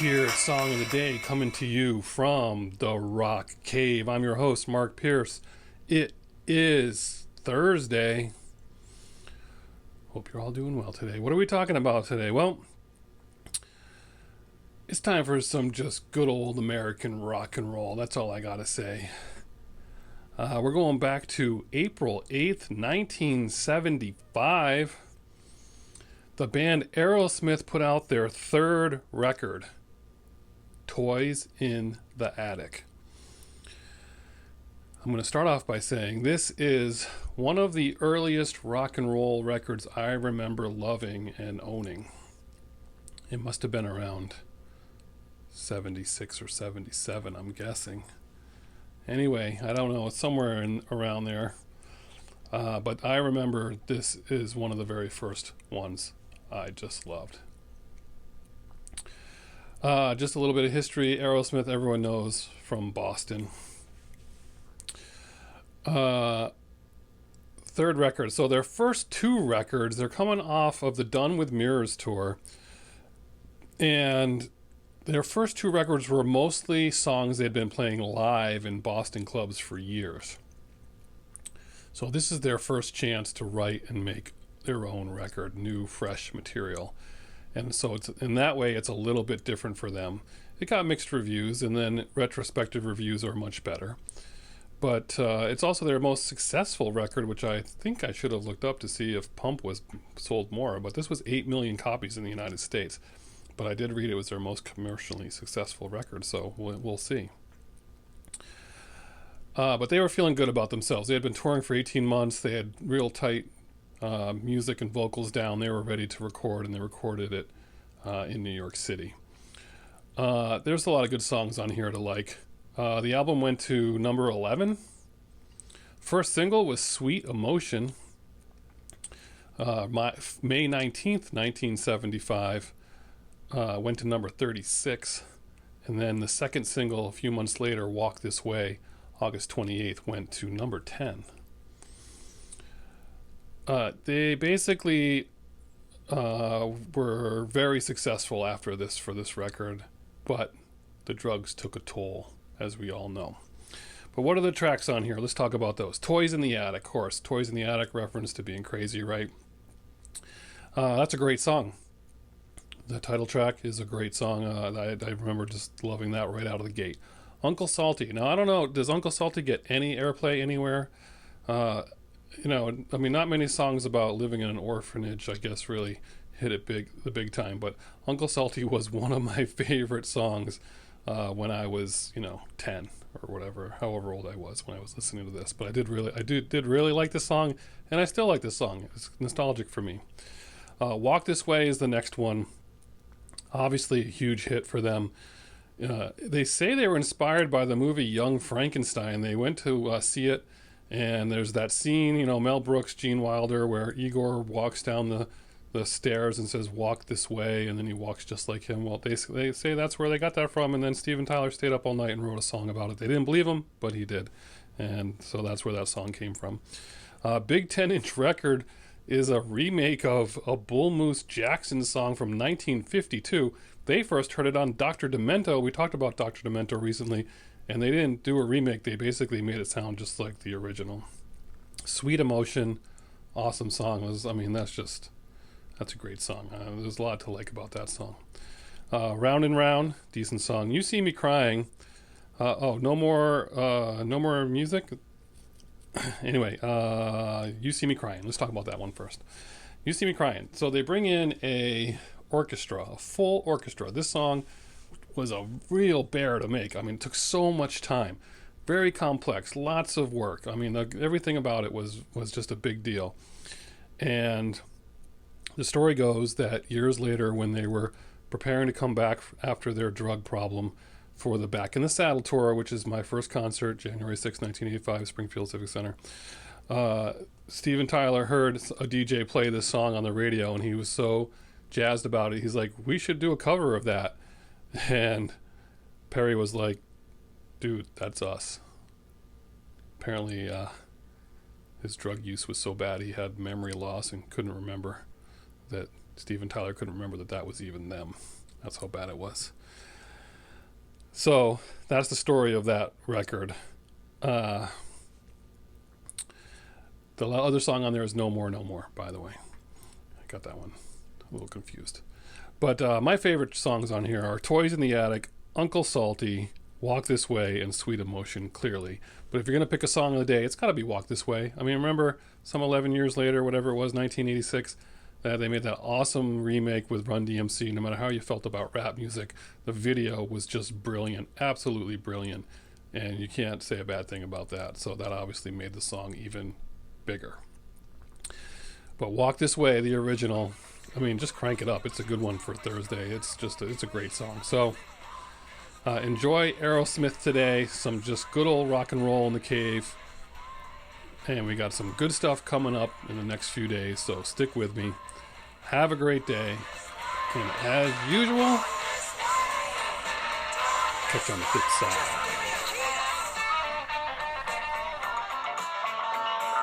here, Song of the Day, coming to you from the Rock Cave. I'm your host, Mark Pierce. It is Thursday. Hope you're all doing well today. What are we talking about today? Well, it's time for some just good old American rock and roll. That's all I gotta say. We're going back to April 8th, 1975. The band Aerosmith put out their third record, Toys in the Attic. I'm going to start off by saying this is one of the earliest rock and roll records I remember loving and owning. It must have been around 76 or 77, I'm guessing. Anyway, I don't know, it's somewhere around there. But I remember this is one of the very first ones I just loved. Just a little bit of history. Aerosmith, everyone knows, from Boston. Third record. So their first two records, they're coming off of the Done with Mirrors tour. And their first two records were mostly songs they'd been playing live in Boston clubs for years. So this is their first chance to write and make their own record, new, fresh material. And so it's in that way, it's a little bit different for them. It got mixed reviews, and then retrospective reviews are much better. But it's also their most successful record, which I think I should have looked up to see if Pump was sold more. But this was 8 million copies in the United States. But I did read it was their most commercially successful record, so we'll see. But they were feeling good about themselves. They had been touring for 18 months. They had real tight music and vocals down. They were ready to record, and they recorded it in New York City. There's a lot of good songs on here to like. The album went to number 11. First single was Sweet Emotion. May 19th, 1975. Went to number 36. And then the second single, a few months later, Walk This Way, August 28th, went to number 10. They basically were very successful after this for this record, but the drugs took a toll, as we all know. But what are the tracks on here? Let's talk about those. Toys in the Attic, of course. Toys in the Attic, reference to being crazy, right? That's a great song. The title track is a great song. I remember just loving that right out of the gate. Uncle Salty. Now, I don't know, does Uncle Salty get any airplay anywhere? Not many songs about living in an orphanage, I guess, really hit it the big time. But Uncle Salty was one of my favorite songs when I was, 10 or whatever, however old I was when I was listening to this. But I did really like this song, and I still like this song. It's nostalgic for me. Walk This Way is the next one. Obviously a huge hit for them. They say they were inspired by the movie Young Frankenstein. They went to see it, and there's that scene, Mel Brooks, Gene Wilder, where Igor walks down the stairs and says, "Walk this way," and then he walks just like him. Well, they say that's where they got that from, and then Steven Tyler stayed up all night and wrote a song about it. They didn't believe him, but he did, and so that's where that song came from. Big 10-inch record is a remake of a Bull Moose Jackson song from 1952. They first heard it on Dr. Demento. We talked about Dr. Demento recently, and they didn't do a remake. They basically made it sound just like the original. Sweet Emotion, awesome song. That's a great song. There's a lot to like about that song. Round and Round, decent song. You See Me Crying. No more music. Anyway, You See Me Crying. Let's talk about that one first. You See Me Crying. So they bring in a full orchestra. This song was a real bear to make. It took so much time. Very complex, lots of work. Everything about it was just a big deal. And the story goes that years later, when they were preparing to come back after their drug problem for the Back in the Saddle tour, which is my first concert, January 6, 1985, Springfield Civic Center, Steven Tyler heard a DJ play this song on the radio, and he was so jazzed about it. He's like, "We should do a cover of that." And Perry was like, "Dude, that's us." Apparently, his drug use was so bad he had memory loss and couldn't remember that Steven Tyler couldn't remember that was even them. That's how bad it was. So that's the story of that record. Uh, the other song on there is No More, No More, by the way. I got that one a little confused. But my favorite songs on here are Toys in the Attic, Uncle Salty, Walk This Way, and Sweet Emotion, clearly. But if you're going to pick a song of the day, it's got to be Walk This Way. I mean, remember some 11 years later, whatever it was, 1986, they made that awesome remake with Run DMC. No matter how you felt about rap music, the video was just brilliant, absolutely brilliant. And you can't say a bad thing about that. So that obviously made the song even bigger. But Walk This Way, the original, I mean, just crank it up. It's a good one for Thursday. It's a great song. So enjoy Aerosmith today. Some just good old rock and roll in the cave. And we got some good stuff coming up in the next few days. So stick with me. Have a great day. And as usual, catch you on the flip side.